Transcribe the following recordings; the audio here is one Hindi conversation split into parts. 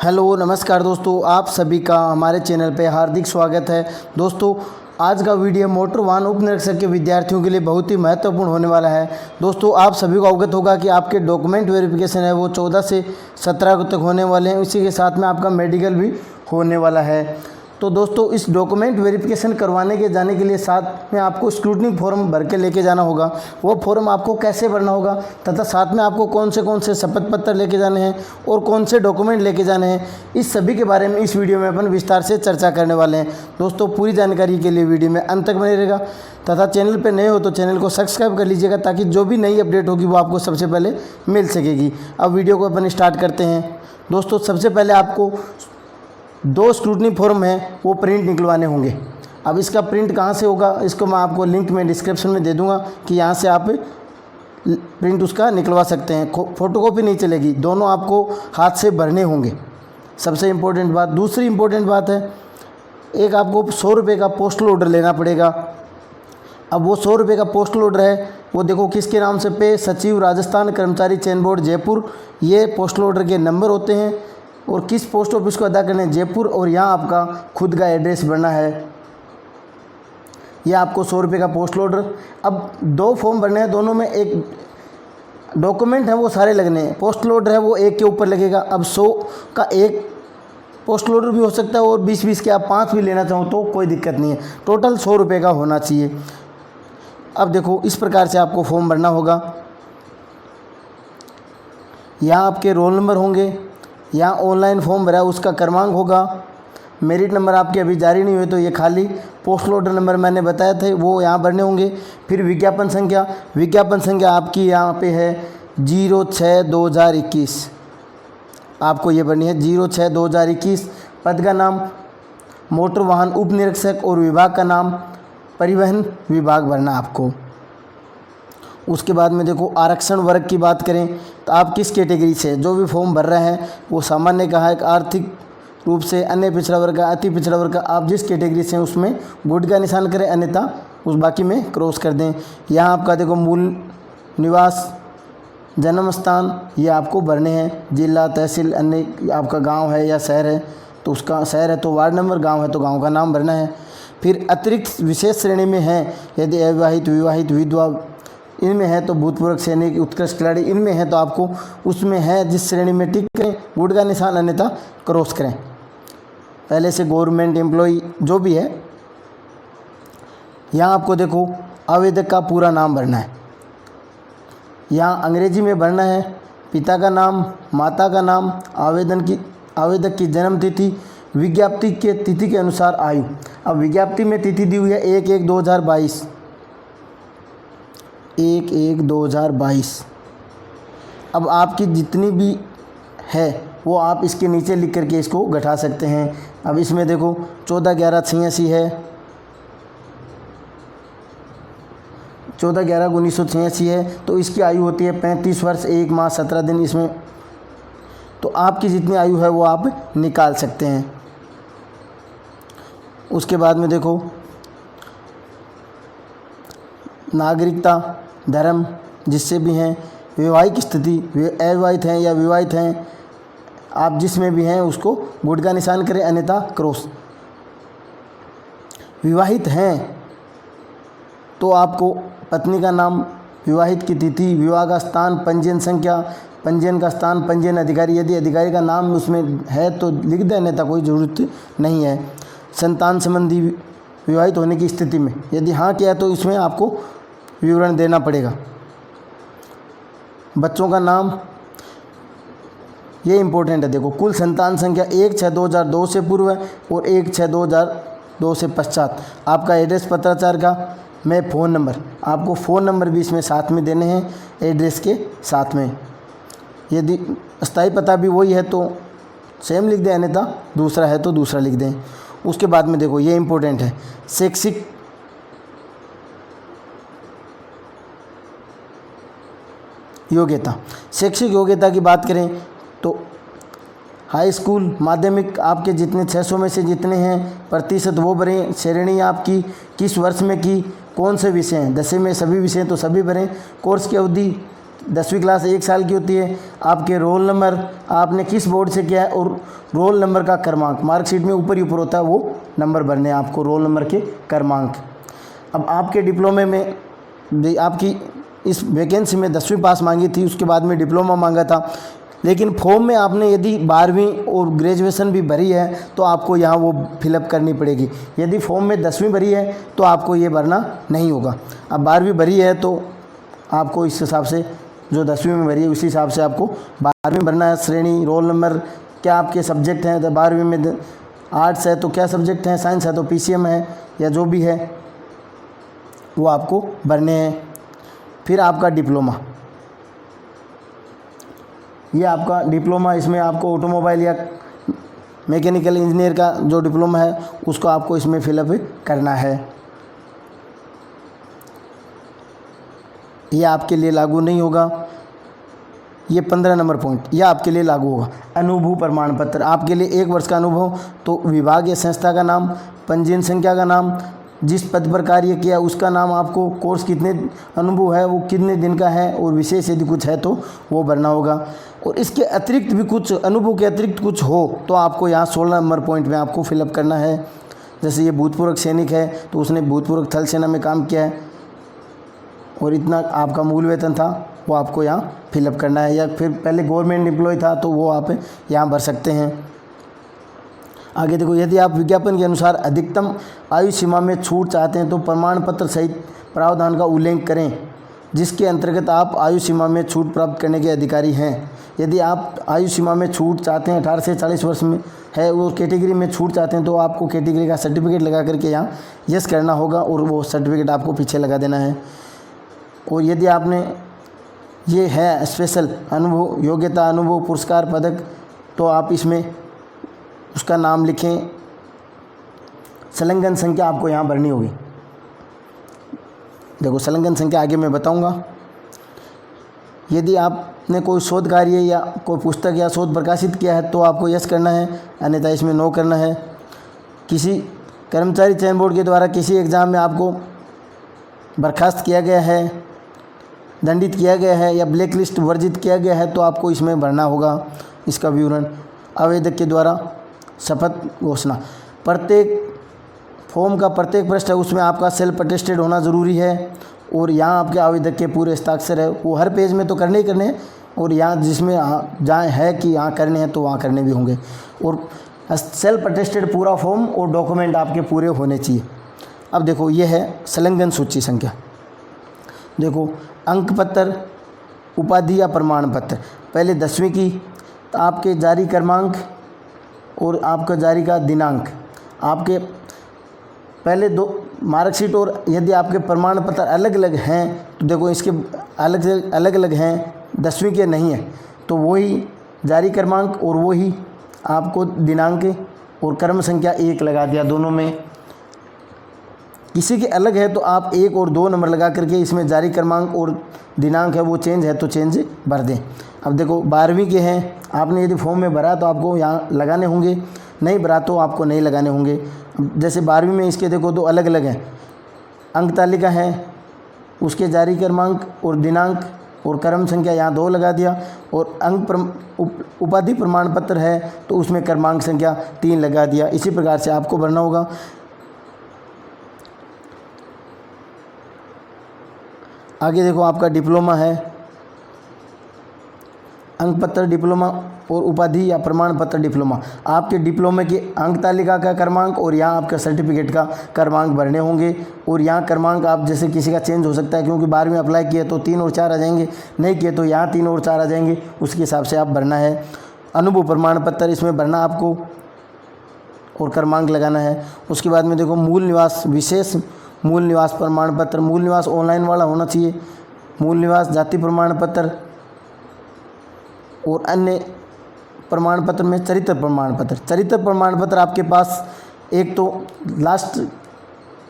हेलो नमस्कार दोस्तों, आप सभी का हमारे चैनल पे हार्दिक स्वागत है। दोस्तों आज का वीडियो मोटर वाहन उप निरीक्षक के विद्यार्थियों के लिए बहुत ही महत्वपूर्ण होने वाला है। दोस्तों आप सभी को अवगत होगा कि आपके डॉक्यूमेंट वेरिफिकेशन है वो 14 से 17 तक होने वाले हैं। इसी के साथ में आपका मेडिकल भी होने वाला है। तो दोस्तों इस डॉक्यूमेंट वेरिफिकेशन करवाने के जाने के लिए साथ में आपको स्क्रूटनी फॉर्म भर के लेके जाना होगा। वो फॉर्म आपको कैसे भरना होगा तथा साथ में आपको कौन से शपथ पत्र लेके जाने हैं और कौन से डॉक्यूमेंट लेके जाने हैं, इस सभी के बारे में इस वीडियो में अपन विस्तार से चर्चा करने वाले हैं। दोस्तों पूरी जानकारी के लिए वीडियो में अंत तक बने रहेगा तथा चैनल पर नए हो तो चैनल को सब्सक्राइब कर लीजिएगा ताकि जो भी नई अपडेट होगी वो आपको सबसे पहले मिल सकेगी। अब वीडियो को अपन स्टार्ट करते हैं। दोस्तों सबसे पहले आपको 2 स्क्रूटनी फॉर्म हैं वो प्रिंट निकलवाने होंगे। अब इसका प्रिंट कहाँ से होगा, इसको मैं आपको लिंक में डिस्क्रिप्शन में दे दूंगा कि यहाँ से आप प्रिंट उसका निकलवा सकते हैं। फ़ोटोकॉपी नहीं चलेगी, दोनों आपको हाथ से भरने होंगे। सबसे इम्पोर्टेंट बात। दूसरी इम्पोर्टेंट बात है, एक आपको 100 रुपये का पोस्टल ऑर्डर लेना पड़ेगा। अब वो 100 रुपये का पोस्टल ऑर्डर है वो देखो किसके नाम से पे सचिव राजस्थान कर्मचारी चयन बोर्ड जयपुर, ये पोस्टल ऑर्डर के नंबर होते हैं और किस पोस्ट ऑफिस को अदा करना है जयपुर, और यहाँ आपका खुद का एड्रेस भरना है। यह आपको 100 रुपये का पोस्टल ऑर्डर। अब 2 फॉर्म भरने हैं, दोनों में एक डॉक्यूमेंट है वो सारे लगने हैं। पोस्टल ऑर्डर है वो एक के ऊपर लगेगा। अब 100 का एक पोस्टल ऑर्डर भी हो सकता है और 20-20 के आप 5 भी लेना चाहो तो कोई दिक्कत नहीं है। टोटल 100 रुपये का होना चाहिए। अब देखो इस प्रकार से आपको फॉर्म भरना होगा। यहाँ आपके रोल नंबर होंगे, यहाँ ऑनलाइन फॉर्म भरा उसका क्रमांक होगा, मेरिट नंबर आपके अभी जारी नहीं हुए तो ये खाली पोस्टल ऑर्डर नंबर मैंने बताया थे वो यहाँ भरने होंगे। फिर विज्ञापन संख्या आपकी यहाँ पे है 06/2021, आपको ये भरनी है 06/2021। पद का नाम मोटर वाहन उप निरीक्षक और विभाग का नाम परिवहन विभाग भरना आपको। उसके बाद में देखो आरक्षण वर्ग की बात करें तो आप किस कैटेगरी से जो भी फॉर्म भर रहे हैं वो सामान्य का है, आर्थिक रूप से अन्य पिछड़ा वर्ग का, अति पिछड़ा वर्ग का, आप जिस कैटेगरी से हैं उसमें गुड का निशान करें, अन्यथा उस बाकी में क्रॉस कर दें। यहाँ आपका देखो मूल निवास, जन्म स्थान ये आपको भरने हैं, जिला, तहसील, अन्य आपका गाँव है या शहर है तो उसका, शहर है तो वार्ड नंबर, गाँव है तो गाँव का नाम भरना है। फिर अतिरिक्त विशेष श्रेणी में हैं यदि अविवाहित, विवाहित, विधवा इनमें है तो भूतपूर्व सैनिक, उत्कृष्ट खिलाड़ी इनमें है तो आपको उसमें है जिस श्रेणी में टिक करें, गुड का निशान, अन्यथा क्रॉस करें। पहले से गवर्नमेंट एम्प्लॉई जो भी है। यहाँ आपको देखो आवेदक का पूरा नाम भरना है। यहाँ अंग्रेजी में भरना है, पिता का नाम, माता का नाम, आवेदक की जन्म तिथि, विज्ञप्ति के तिथि के अनुसार आयु। अब विज्ञप्ति में तिथि दी हुई है 1/1/2022, 1/1/2022। अब आपकी जितनी भी है वो आप इसके नीचे लिख करके इसको घटा सकते हैं। अब इसमें देखो 14/11/86 है, 14/11/1986 है तो इसकी आयु होती है 35 वर्ष 1 माह 17 दिन। इसमें तो आपकी जितनी आयु है वो आप निकाल सकते हैं। उसके बाद में देखो नागरिकता, धर्म जिससे भी हैं, वैवाहिक स्थिति, अविवाहित हैं या विवाहित हैं, आप जिसमें भी हैं उसको गुड का निशान करें, अन्यथा क्रॉस। विवाहित हैं तो आपको पत्नी का नाम, विवाहित की तिथि, विवाह का स्थान, पंजीयन संख्या, पंजीयन का स्थान, पंजीयन अधिकारी यदि अधिकारी का नाम उसमें है तो लिख दें, अन्यथा कोई ज़रूरत नहीं है। संतान संबंधी विवाहित होने की स्थिति में यदि हाँ किया है तो इसमें आपको विवरण देना पड़ेगा। बच्चों का नाम ये इम्पोर्टेंट है। देखो कुल संतान संख्या 1/6/2002 से पूर्व है और 1/6/2002 से पश्चात। आपका एड्रेस पत्राचार का में फ़ोन नंबर, आपको फ़ोन नंबर भी इसमें साथ में देने हैं एड्रेस के साथ में। यदि स्थायी पता भी वही है तो सेम लिख दें, अन्यथा दूसरा है तो दूसरा लिख दें। उसके बाद में देखो ये इम्पोर्टेंट है, शैक्षिक योग्यता। शैक्षिक योग्यता की बात करें तो हाई स्कूल, माध्यमिक आपके जितने 600 में से जितने हैं प्रतिशत वो भरें। श्रेणी आपकी किस वर्ष में की, कौन से विषय हैं, 10वीं में सभी विषय तो सभी भरें। कोर्स की अवधि 10वीं क्लास 1 साल की होती है। आपके रोल नंबर, आपने किस बोर्ड से किया है, और रोल नंबर का क्रमांक मार्कशीट में ऊपर ही ऊपर होता है, वो नंबर भरने हैं आपको, रोल नंबर के क्रमांक। अब आपके डिप्लोमे में आपकी इस वैकेंसी में 10वीं पास मांगी थी, उसके बाद में डिप्लोमा मांगा था, लेकिन फॉर्म में आपने यदि 12वीं और ग्रेजुएशन भी भरी है तो आपको यहाँ वो फिलअप करनी पड़ेगी। यदि फॉर्म में 10वीं भरी है तो आपको ये भरना नहीं होगा। अब 12वीं भरी है तो आपको इस हिसाब से, जो 10वीं में भरी है उसी हिसाब से आपको 12वीं भरना है। श्रेणी, रोल नंबर, क्या आपके सब्जेक्ट हैं, तो 12वीं में आर्ट्स है तो क्या सब्जेक्ट हैं, साइंस है तो PCM है, या जो भी है वो आपको भरने हैं। फिर आपका डिप्लोमा, ये आपका डिप्लोमा, इसमें आपको ऑटोमोबाइल या मैकेनिकल इंजीनियर का जो डिप्लोमा है उसको आपको इसमें फिलअप करना है। ये आपके लिए लागू नहीं होगा। ये 15 नंबर पॉइंट, यह आपके लिए लागू होगा। अनुभव प्रमाण पत्र, आपके लिए 1 वर्ष का अनुभव, तो विभाग या संस्था का नाम, पंजीयन संख्या का नाम, जिस पद पर कार्य किया उसका नाम, आपको कोर्स कितने अनुभव है वो कितने दिन का है, और विशेष यदि कुछ है तो वो भरना होगा। और इसके अतिरिक्त भी कुछ, अनुभव के अतिरिक्त कुछ हो तो आपको यहाँ 16 नंबर पॉइंट में आपको फिलअप करना है। जैसे ये भूतपूर्व सैनिक है तो उसने भूतपूर्व थल सेना में काम किया है और इतना आपका मूल वेतन था, वो आपको यहाँ फिलअप करना है। या फिर पहले गवर्नमेंट एम्प्लॉय था तो वो आप यहाँ भर सकते हैं। आगे देखो, यदि आप विज्ञापन के अनुसार अधिकतम आयु सीमा में छूट चाहते हैं तो प्रमाण पत्र सहित प्रावधान का उल्लेख करें जिसके अंतर्गत आप आयु सीमा में छूट प्राप्त करने के अधिकारी हैं। यदि आप आयु सीमा में छूट चाहते हैं, 18 से 40 वर्ष में है वो कैटेगरी में छूट चाहते हैं, तो आपको कैटेगरी का सर्टिफिकेट लगा करके यहाँ यस करना होगा और वो सर्टिफिकेट आपको पीछे लगा देना है। और यदि आपने ये है स्पेशल अनुभव, योग्यता, अनुभव, पुरस्कार, पदक, तो आप इसमें उसका नाम लिखें। संलग्न संख्या आपको यहाँ भरनी होगी। देखो, संलग्न संख्या आगे मैं बताऊंगा। यदि आपने कोई शोध कार्य या कोई पुस्तक या शोध प्रकाशित किया है तो आपको यस करना है, अन्यथा इसमें नो करना है। किसी कर्मचारी चयन बोर्ड के द्वारा किसी एग्ज़ाम में आपको बर्खास्त किया गया है, दंडित किया गया है या ब्लैक लिस्ट वर्जित किया गया है तो आपको इसमें भरना होगा इसका विवरण। आवेदक के द्वारा शपथ घोषणा, प्रत्येक फॉर्म का प्रत्येक पृष्ठ है उसमें आपका सेल्फ अटेस्टेड होना ज़रूरी है। और यहाँ आपके आवेदक के पूरे हस्ताक्षर है, वो हर पेज में तो करने ही करने हैं, और यहाँ जिसमें जहाँ है कि यहाँ करने हैं तो वहाँ करने भी होंगे। और सेल्फ अटेस्टेड पूरा फॉर्म और डॉक्यूमेंट आपके पूरे होने चाहिए। अब देखो, ये है संलग्न सूची संख्या। देखो, अंक पत्र, उपाधि या प्रमाण पत्र, पहले 10वीं की तो आपके जारी क्रमांक और आपका जारी का दिनांक, आपके पहले 2 मार्कशीट, और यदि आपके प्रमाण पत्र अलग अलग हैं तो देखो इसके अलग अलग हैं, 10वीं के नहीं है तो वही जारी क्रमांक और वही आपको दिनांक और क्रम संख्या 1 लगा दिया दोनों में। किसी के अलग है तो आप 1 और 2 नंबर लगा करके इसमें जारी क्रमांक और दिनांक है वो चेंज है तो चेंज भर दें। अब देखो, 12वीं के हैं, आपने यदि फॉर्म में भरा तो आपको यहाँ लगाने होंगे, नहीं भरा तो आपको नहीं लगाने होंगे। जैसे 12वीं में इसके देखो 2 अलग अलग हैं, अंक तालिका है, उसके जारी क्रमांक और दिनांक और क्रम संख्या यहाँ 2 लगा दिया, और उपाधि प्रमाण पत्र है तो उसमें क्रमांक संख्या 3 लगा दिया। इसी प्रकार से आपको भरना होगा। आगे देखो, आपका डिप्लोमा है, अंक पत्र डिप्लोमा और उपाधि या प्रमाण पत्र डिप्लोमा, आपके डिप्लोमे के अंक तालिका का क्रमांक और यहाँ आपका सर्टिफिकेट का क्रमांक भरने होंगे। और यहाँ क्रमांक आप जैसे किसी का चेंज हो सकता है, क्योंकि 12वीं अप्लाई किए तो 3 और 4 आ जाएंगे, नहीं किए तो यहाँ 3 और 4 आ जाएंगे, उसके हिसाब से आप भरना है। अनुभव प्रमाण पत्र इसमें भरना आपको और क्रमांक लगाना है। उसके बाद में देखो, मूल निवास, विशेष मूल निवास प्रमाण पत्र, मूल निवास ऑनलाइन वाला होना चाहिए। मूल निवास, जाति प्रमाण पत्र और अन्य प्रमाण पत्र में चरित्र प्रमाण पत्र। चरित्र प्रमाण पत्र आपके पास एक तो लास्ट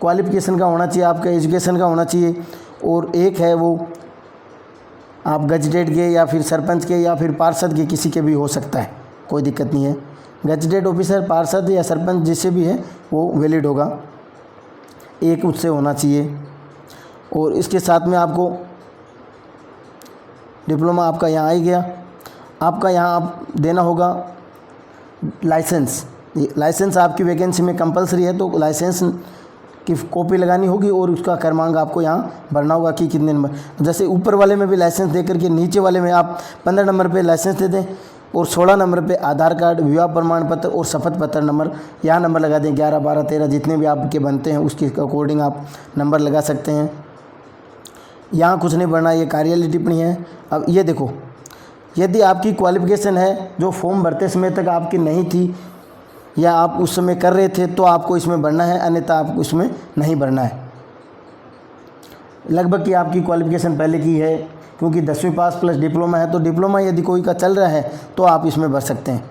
क्वालिफिकेशन का होना चाहिए, आपका एजुकेशन का होना चाहिए, और एक है वो आप गजटेड के या फिर सरपंच के या फिर पार्षद के, किसी के भी हो सकता है, कोई दिक्कत नहीं है। गजटेड ऑफिसर, पार्षद या सरपंच जिससे भी है वो वैलिड होगा, एक उससे होना चाहिए। और इसके साथ में आपको डिप्लोमा आपका यहाँ आ ही गया। आपका यहाँ आप देना होगा लाइसेंस। लाइसेंस आपकी वैकेंसी में कंपलसरी है, तो लाइसेंस की कॉपी लगानी होगी और उसका क्रमांक आपको यहाँ भरना होगा कि कितने नंबर। जैसे ऊपर वाले में भी लाइसेंस दे करके नीचे वाले में आप 15 नंबर पे लाइसेंस दे दें और 16 नंबर पे आधार कार्ड, विवाह प्रमाण पत्र और शपथ पत्र नंबर यहाँ नंबर लगा दें। 11, 12, 13 जितने भी आपके बनते हैं उसके अकॉर्डिंग आप नंबर लगा सकते हैं। यहाँ कुछ नहीं भरना, ये कार्यालय टिप्पणी है। अब ये देखो, यदि आपकी क्वालिफ़िकेशन है जो फॉर्म भरते समय तक आपकी नहीं थी या आप उस समय कर रहे थे तो आपको इसमें भरना है, अन्यथा आपको इसमें नहीं भरना है। लगभग की आपकी क्वालिफ़िकेशन पहले की है, क्योंकि 10वीं पास प्लस डिप्लोमा है, तो डिप्लोमा यदि कोई का चल रहा है तो आप इसमें भर सकते हैं।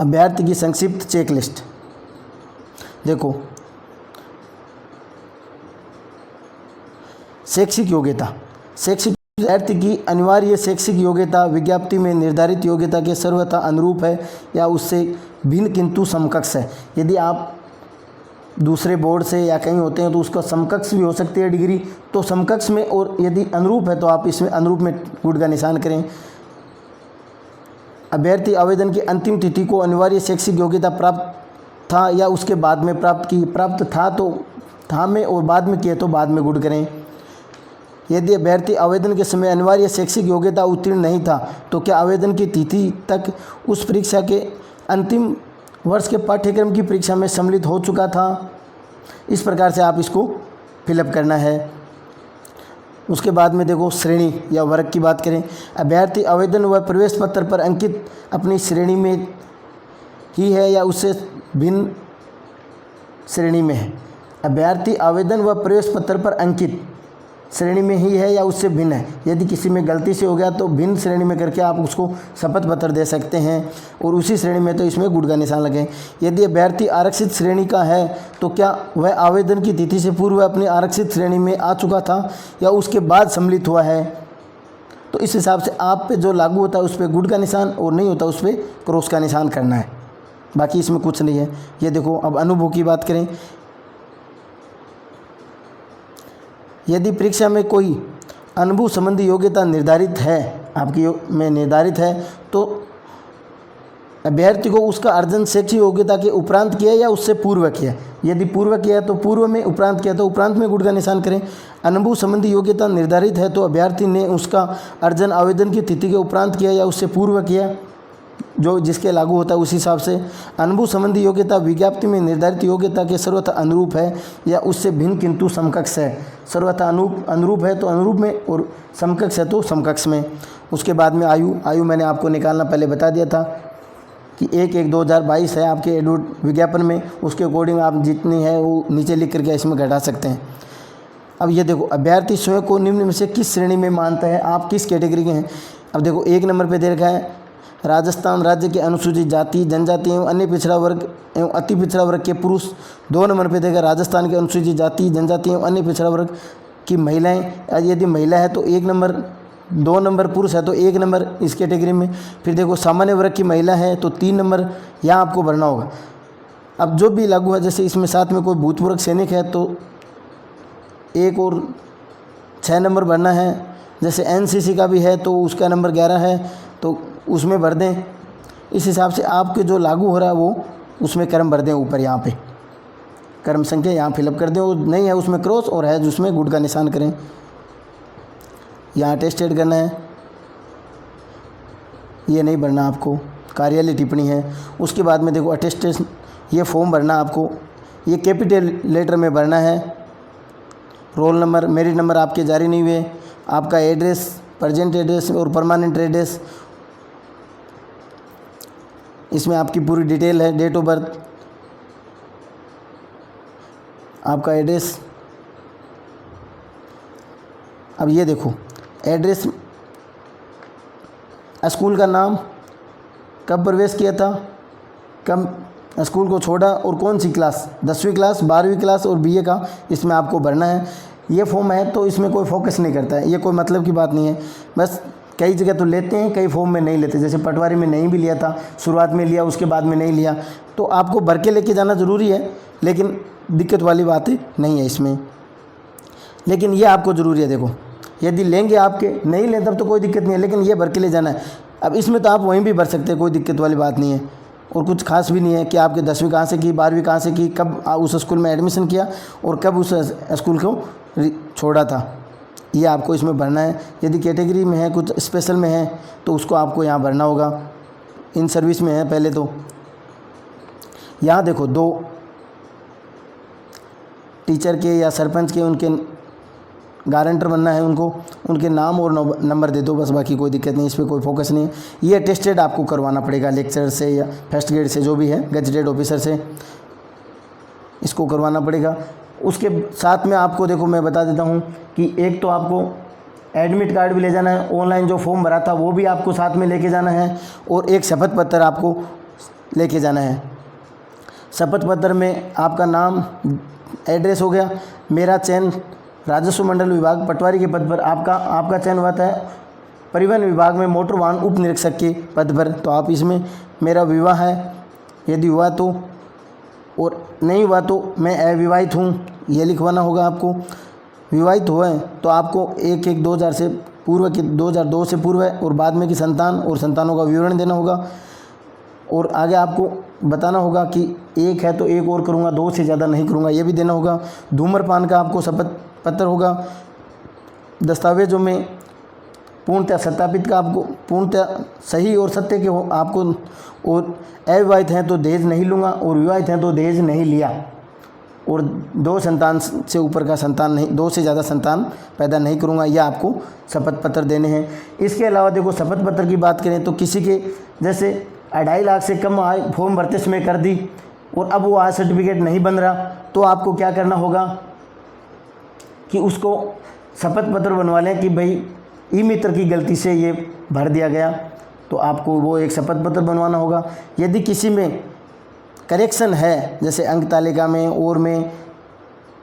अभ्यर्थी की संक्षिप्त चेक लिस्ट देखो, शैक्षिक योग्यता। शैक्षिक अभ्यर्थी की अनिवार्य शैक्षिक योग्यता विज्ञप्ति में निर्धारित योग्यता के सर्वथा अनुरूप है या उससे भिन्न किंतु समकक्ष है। यदि आप दूसरे बोर्ड से या कहीं होते हैं तो उसका समकक्ष भी हो सकती है डिग्री, तो समकक्ष में, और यदि अनुरूप है तो आप इसमें अनुरूप में गुड का निशान करें। अभ्यर्थी आवेदन की अंतिम तिथि को अनिवार्य शैक्षिक योग्यता प्राप्त था या उसके बाद में प्राप्त की, प्राप्त था तो था में और बाद में किए तो बाद में गुड करें। यदि अभ्यर्थी आवेदन के समय अनिवार्य शैक्षिक योग्यता उत्तीर्ण नहीं था तो क्या आवेदन की तिथि तक उस परीक्षा के अंतिम वर्ष के पाठ्यक्रम की परीक्षा में सम्मिलित हो चुका था। इस प्रकार से आप इसको फिलअप करना है। उसके बाद में देखो, श्रेणी या वर्ग की बात करें। अभ्यर्थी आवेदन व प्रवेश पत्र पर अंकित अपनी श्रेणी में ही है या उससे भिन्न श्रेणी में है। अभ्यर्थी आवेदन व प्रवेश पत्र पर अंकित श्रेणी में ही है या उससे भिन्न है। यदि किसी में गलती से हो गया तो भिन्न श्रेणी में करके आप उसको शपथ पत्र दे सकते हैं, और उसी श्रेणी में तो इसमें गुड का निशान लगे। यदि अभ्यर्थी आरक्षित श्रेणी का है तो क्या वह आवेदन की तिथि से पूर्व अपनी आरक्षित श्रेणी में आ चुका था या उसके बाद सम्मिलित हुआ है, तो इस हिसाब से आप पे जो लागू होता है उस पर गुड का निशान, और नहीं होता उस पर क्रॉस का निशान करना है। बाकी इसमें कुछ नहीं है। ये देखो, अब अनुभव की बात करें। यदि परीक्षा में कोई अनुभव संबंधी योग्यता निर्धारित है, आपकी में निर्धारित है, तो अभ्यर्थी को उसका अर्जन शैक्षिक योग्यता के उपरांत किया या उससे पूर्व किया। यदि पूर्व किया तो पूर्व में, उपरांत किया तो उपरांत में गुड का निशान करें। अनुभव संबंधी योग्यता निर्धारित है तो अभ्यर्थी ने उसका अर्जन आवेदन की तिथि के उपरांत किया या उससे पूर्व किया, जो जिसके लागू होता है उस हिसाब से। अनुभव संबंधी योग्यता विज्ञप्ति में निर्धारित योग्यता के सर्वथा अनुरूप है या उससे भिन्न किंतु समकक्ष है। सर्वथा अनुरूप है तो अनुरूप में, और समकक्ष है तो समकक्ष में। उसके बाद में आयु मैंने आपको निकालना पहले बता दिया था कि 1/1/2022 है आपके एडवर्ट विज्ञापन में, उसके अकॉर्डिंग आप जितनी है वो नीचे लिख करके इसमें घटा सकते हैं। अब ये देखो, अभ्यर्थी स्वयं को निम्न में से किस श्रेणी में मानता है, आप किस कैटेगरी के हैं। अब देखो, 1 नंबर पे दे रखा है राजस्थान राज्य के अनुसूचित जाति, जनजाति एवं अन्य पिछड़ा वर्ग एवं अति पिछड़ा वर्ग के पुरुष। 2 नंबर पे देगा राजस्थान के अनुसूचित जाति, जनजाति एवं अन्य पिछड़ा वर्ग की महिलाएं। यदि महिला है तो 1 नंबर, 2 नंबर पुरुष है तो 1 नंबर इस कैटेगरी में। फिर देखो, सामान्य वर्ग की महिला है तो 3 नंबर यहाँ आपको भरना होगा। अब जो भी लागू है, जैसे इसमें साथ में कोई भूतपूर्व सैनिक है तो 1 और 6 नंबर भरना है। जैसे एनसीसी का भी है तो उसका नंबर 11 है तो उसमें भर दें। इस हिसाब से आपके जो लागू हो रहा है वो उसमें क्रम भर दें, ऊपर यहाँ पे क्रम संख्या यहाँ फिलअप कर दें, और नहीं है उसमें क्रॉस, और है जिसमें गुड का निशान करें। यहाँ अटेस्टेड करना है, ये नहीं भरना आपको, कार्यालय टिप्पणी है। उसके बाद में देखो, अटेस्टेशन, ये फॉर्म भरना आपको, ये कैपिटल लेटर में भरना है। रोल नंबर, मेरिट नंबर आपके जारी नहीं हुए, आपका एड्रेस, प्रेजेंट एड्रेस और परमानेंट एड्रेस, इसमें आपकी पूरी डिटेल है। डेट ऑफ बर्थ, आपका एड्रेस। अब ये देखो, एड्रेस, स्कूल का नाम, कब प्रवेश किया था, कब स्कूल को छोड़ा और कौन सी क्लास, 10वीं क्लास, 12वीं क्लास और बीए का इसमें आपको भरना है। ये फॉर्म है तो इसमें कोई फोकस नहीं करता है, ये कोई मतलब की बात नहीं है। बस कई जगह तो लेते हैं, कई फॉर्म में नहीं लेते। जैसे पटवारी में नहीं भी लिया था, शुरुआत में लिया, उसके बाद में नहीं लिया, तो आपको भर के लेके जाना ज़रूरी है, लेकिन दिक्कत वाली बात नहीं है इसमें। लेकिन ये आपको ज़रूरी है। देखो, यदि लेंगे आपके, नहीं लें तब तो कोई दिक्कत नहीं है, लेकिन ये भर के ले जाना है। अब इसमें तो आप वहीं भी भर सकते हैं, कोई दिक्कत वाली बात नहीं है। और कुछ खास भी नहीं है कि आपके 10वीं कहाँ से की, 12वीं कहाँ से की, कब उस स्कूल में एडमिशन किया और कब उस स्कूल को छोड़ा था, ये आपको इसमें भरना है। यदि कैटेगरी में है, कुछ स्पेशल में है, तो उसको आपको यहाँ भरना होगा। इन सर्विस में है पहले तो यहाँ देखो 2 टीचर के या सरपंच के उनके गारंटर बनना है, उनको उनके नाम और नंबर दे दो बस, बाकी कोई दिक्कत नहीं, इस पर कोई फोकस नहीं है। ये अटेस्टेड आपको करवाना पड़ेगा लेक्चर से या फर्स्ट ग्रेड से, जो भी है गजेटेड ऑफिसर से, इसको करवाना पड़ेगा। उसके साथ में आपको देखो मैं बता देता हूँ कि एक तो आपको एडमिट कार्ड भी ले जाना है, ऑनलाइन जो फॉर्म भरा था वो भी आपको साथ में लेके जाना है, और एक शपथ पत्र आपको लेके जाना है। शपथ पत्र में आपका नाम, एड्रेस हो गया। मेरा चयन राजस्व मंडल विभाग पटवारी के पद पर, आपका चयन हुआ था परिवहन विभाग में मोटर वाहन उप निरीक्षक के पद पर, तो आप इसमें मेरा विवाह है यदि हुआ तो, और नहीं हुआ तो मैं अविवाहित हूँ, ये लिखवाना होगा आपको। विवाहित हुए तो आपको 1/1/2000 से पूर्व के 2002 से पूर्व और बाद में की संतान और संतानों का विवरण देना होगा। और आगे आपको बताना होगा कि 1 है तो 1 और करूँगा, 2 से ज़्यादा नहीं करूँगा, ये भी देना होगा। धूम्रपान का आपको शपथ पत्र होगा। दस्तावेजों में पूर्णतः सत्यापित का आपको पूर्णतः सही और सत्य के हो आपको, और अविवाहित हैं तो दहेज नहीं लूँगा, और विवाहित हैं तो दहेज नहीं लिया, और 2 संतान से ऊपर का संतान नहीं, 2 से ज़्यादा संतान पैदा नहीं करूँगा, यह आपको शपथ पत्र देने हैं। इसके अलावा देखो शपथ पत्र की बात करें तो किसी के जैसे 2.5 लाख से कम आय फॉर्म भरते समय कर दी और अब वो आय सर्टिफिकेट नहीं बन रहा, तो आपको क्या करना होगा कि उसको शपथ पत्र बनवा लें कि भाई ई मित्र की गलती से ये भर दिया गया, तो आपको वो एक शपथ पत्र बनवाना होगा। यदि किसी में करेक्शन है, जैसे अंक तालिका में और में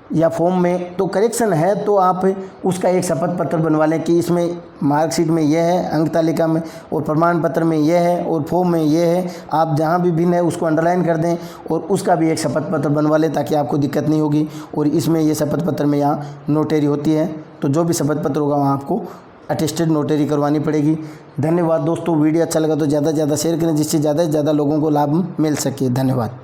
या फॉर्म में तो करेक्शन है, तो आप उसका एक शपथ पत्र बनवा लें कि इसमें मार्कशीट में यह है, अंक तालिका में और प्रमाण पत्र में यह है और फॉर्म में यह है, आप जहां भी भिन्न है उसको अंडरलाइन कर दें और उसका भी एक शपथ पत्र बनवा लें, ताकि आपको दिक्कत नहीं होगी। और इसमें ये शपथ पत्र में यहाँ नोटरी होती है, तो जो भी शपथ पत्र होगा वहाँ आपको अटेस्टेड नोटरी करवानी पड़ेगी। धन्यवाद दोस्तों, वीडियो अच्छा लगा तो ज़्यादा से ज़्यादा शेयर करें, जिससे ज़्यादा से ज़्यादा लोगों को लाभ मिल सके। धन्यवाद।